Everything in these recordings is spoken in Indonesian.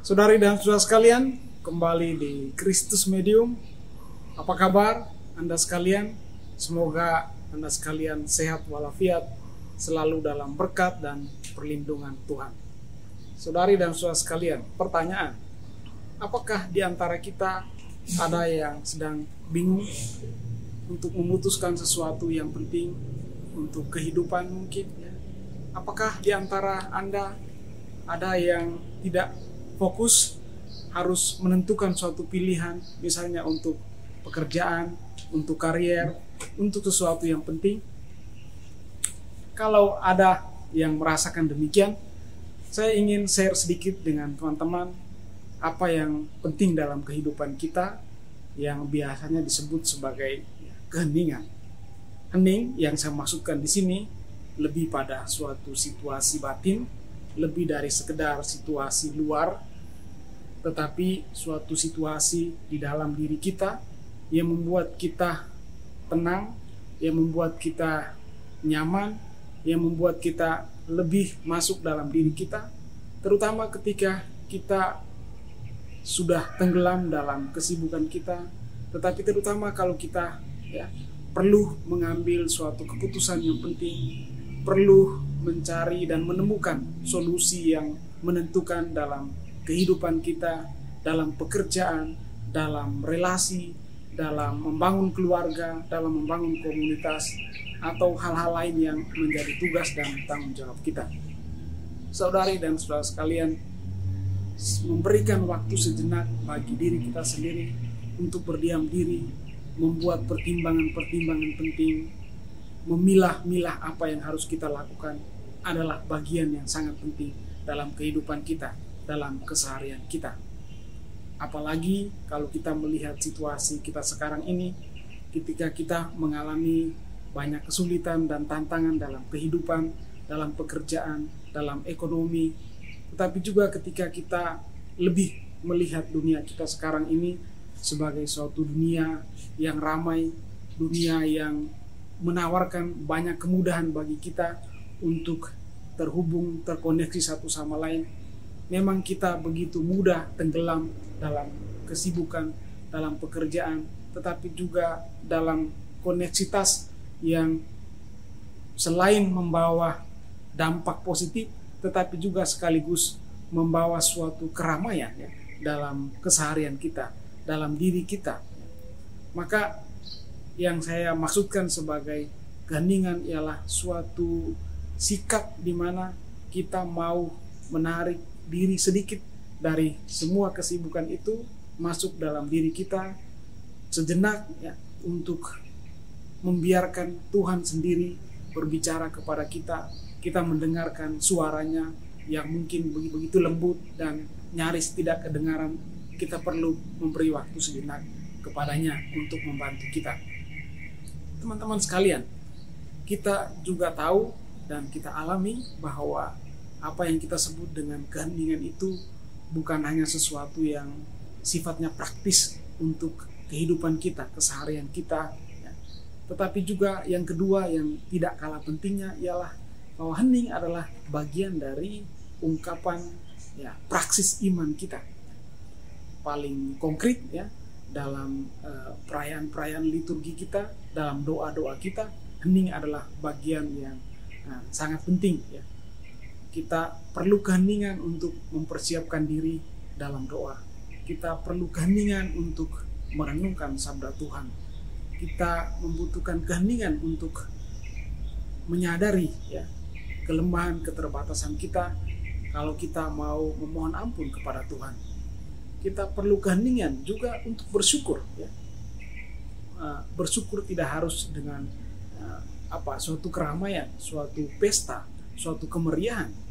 Saudari dan saudara sekalian, kembali di Kristus Medium. Apa kabar Anda sekalian? Semoga Anda sekalian sehat walafiat, selalu dalam berkat dan perlindungan Tuhan. Saudari dan saudara sekalian, pertanyaan, apakah di antara kita ada yang sedang bingung untuk memutuskan sesuatu yang penting untuk kehidupan mungkin? Apakah di antara Anda ada yang tidak fokus harus menentukan suatu pilihan, misalnya untuk pekerjaan, untuk karier, untuk sesuatu yang penting? Kalau ada yang merasakan demikian, saya ingin share sedikit dengan teman-teman apa yang penting dalam kehidupan kita yang biasanya disebut sebagai keheningan. Hening yang saya maksudkan di sini lebih pada suatu situasi batin, lebih dari sekedar situasi luar, tetapi suatu situasi di dalam diri kita yang membuat kita tenang, yang membuat kita nyaman, yang membuat kita lebih masuk dalam diri kita, terutama ketika kita sudah tenggelam dalam kesibukan kita, tetapi terutama kalau kita perlu mengambil suatu keputusan yang penting, perlu mencari dan menemukan solusi yang menentukan dalam kehidupan kita, dalam pekerjaan, dalam relasi, dalam membangun keluarga, dalam membangun komunitas, atau hal-hal lain yang menjadi tugas dan tanggung jawab kita. Saudari dan saudara sekalian, memberikan waktu sejenak bagi diri kita sendiri untuk berdiam diri, membuat pertimbangan-pertimbangan penting, memilah-milah apa yang harus kita lakukan adalah bagian yang sangat penting dalam kehidupan kita, dalam keseharian kita. Apalagi kalau kita melihat situasi kita sekarang ini, ketika kita mengalami banyak kesulitan dan tantangan dalam kehidupan, dalam pekerjaan, dalam ekonomi, tetapi juga ketika kita lebih melihat dunia kita sekarang ini sebagai suatu dunia yang ramai, dunia yang menawarkan banyak kemudahan bagi kita untuk terhubung, terkoneksi satu sama lain. Memang kita begitu mudah tenggelam dalam kesibukan, dalam pekerjaan, tetapi juga dalam koneksitas yang selain membawa dampak positif, tetapi juga sekaligus membawa suatu keramaian dalam keseharian kita, dalam diri kita. Maka yang saya maksudkan sebagai keheningan ialah suatu sikap di mana kita mau menarik diri sedikit dari semua kesibukan itu, masuk dalam diri kita sejenak untuk membiarkan Tuhan sendiri berbicara kepada kita. Kita mendengarkan suaranya yang mungkin begitu lembut dan nyaris tidak kedengaran. Kita perlu memberi waktu sejenak kepadanya untuk membantu kita. Teman-teman sekalian, kita juga tahu dan kita alami bahwa apa yang kita sebut dengan keheningan itu bukan hanya sesuatu yang sifatnya praktis untuk kehidupan kita, keseharian kita, tetapi juga yang kedua yang tidak kalah pentingnya ialah bahwa hening adalah bagian dari ungkapan praksis iman kita. Paling konkret dalam perayaan-perayaan liturgi kita, dalam doa-doa kita, hening adalah bagian yang sangat penting. Kita perlu keheningan untuk mempersiapkan diri dalam doa. Kita perlu keheningan untuk merenungkan sabda Tuhan. Kita membutuhkan keheningan untuk menyadari kelemahan, keterbatasan kita. Kalau kita mau memohon ampun kepada Tuhan, kita perlu keheningan juga untuk bersyukur. Bersyukur tidak harus dengan suatu keramaian, suatu pesta, suatu kemeriahan.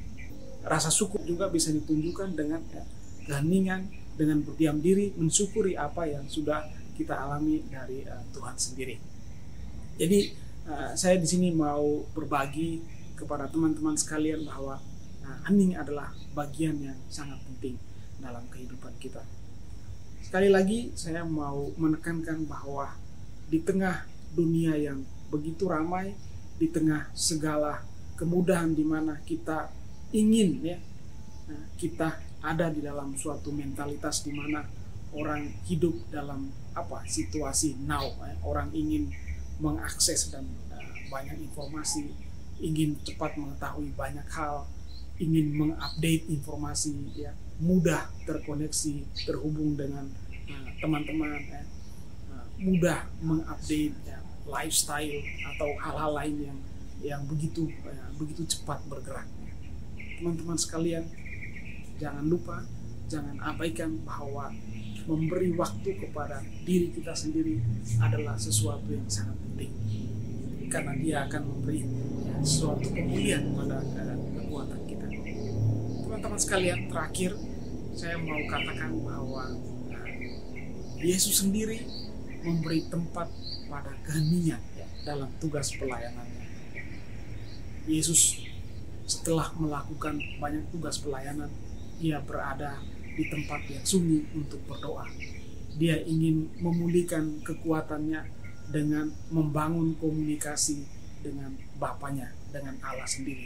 Rasa syukur juga bisa ditunjukkan dengan keheningan, dengan berdiam diri, mensyukuri apa yang sudah kita alami dari Tuhan sendiri. Jadi saya di sini mau berbagi kepada teman-teman sekalian bahwa hening adalah bagian yang sangat penting dalam kehidupan kita. Sekali lagi saya mau menekankan bahwa di tengah dunia yang begitu ramai, di tengah segala kemudahan di mana kita ingin kita ada di dalam suatu mentalitas di mana orang hidup dalam situasi now, orang ingin mengakses dan banyak informasi, ingin cepat mengetahui banyak hal, ingin mengupdate informasi, ya, mudah terkoneksi, terhubung dengan teman-teman, mudah mengupdate lifestyle atau hal-hal lain yang begitu cepat bergerak. Teman-teman sekalian, jangan lupa, jangan abaikan bahwa memberi waktu kepada diri kita sendiri adalah sesuatu yang sangat penting, karena dia akan memberi suatu pemulihan pada kekuatan kita. Teman-teman sekalian, terakhir saya mau katakan bahwa Yesus sendiri memberi tempat pada keheningan dalam tugas pelayanannya. Yesus setelah melakukan banyak tugas pelayanan, ia berada di tempat yang sunyi untuk berdoa. Dia ingin memulihkan kekuatannya dengan membangun komunikasi dengan Bapanya, dengan Allah sendiri.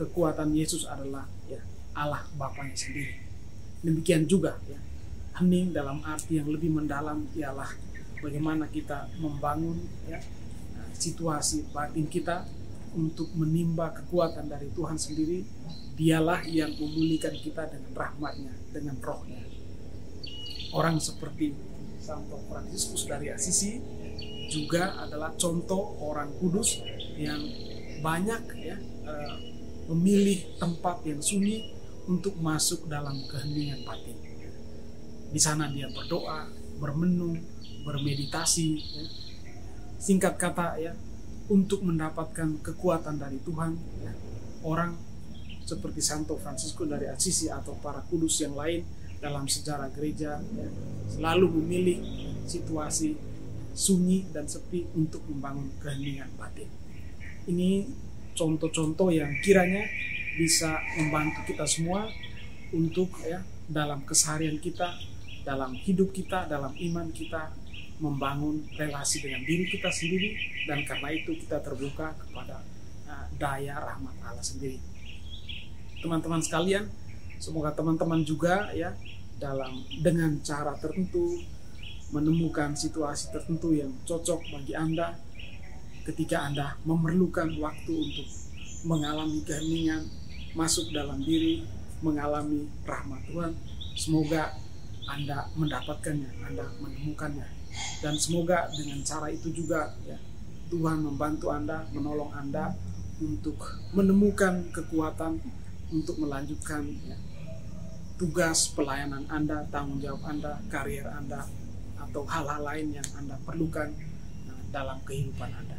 Kekuatan Yesus adalah Allah Bapanya sendiri. Demikian juga hening dalam arti yang lebih mendalam ialah bagaimana kita membangun situasi batin kita untuk menimba kekuatan dari Tuhan sendiri. Dialah yang memulihkan kita dengan rahmat-Nya, dengan roh-Nya. Orang seperti Santo Fransiskus dari Assisi juga adalah contoh orang kudus yang banyak memilih tempat yang sunyi untuk masuk dalam keheningan batin. Di sana dia berdoa, bermenung, bermeditasi, singkat kata untuk mendapatkan kekuatan dari Tuhan. Orang seperti Santo Fransiskus dari Assisi atau para kudus yang lain dalam sejarah gereja selalu memilih situasi sunyi dan sepi untuk membangun keheningan batin. Ini contoh-contoh yang kiranya bisa membantu kita semua untuk dalam keseharian kita, dalam hidup kita, dalam iman kita, membangun relasi dengan diri kita sendiri, dan karena itu kita terbuka kepada daya rahmat Allah sendiri. Teman-teman sekalian, semoga teman-teman juga dengan cara tertentu menemukan situasi tertentu yang cocok bagi Anda ketika Anda memerlukan waktu untuk mengalami keheningan, masuk dalam diri, mengalami rahmat Tuhan. Semoga Anda mendapatkannya, Anda menemukannya, dan semoga dengan cara itu juga Tuhan membantu Anda, menolong Anda untuk menemukan kekuatan untuk melanjutkan tugas pelayanan Anda, tanggung jawab Anda, karier Anda, atau hal-hal lain yang Anda perlukan dalam kehidupan Anda.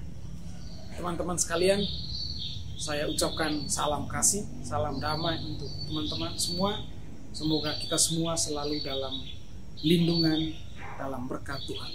Teman-teman sekalian, saya ucapkan salam kasih, salam damai untuk teman-teman semua. Semoga kita semua selalu dalam lindungan, dalam berkat Tuhan.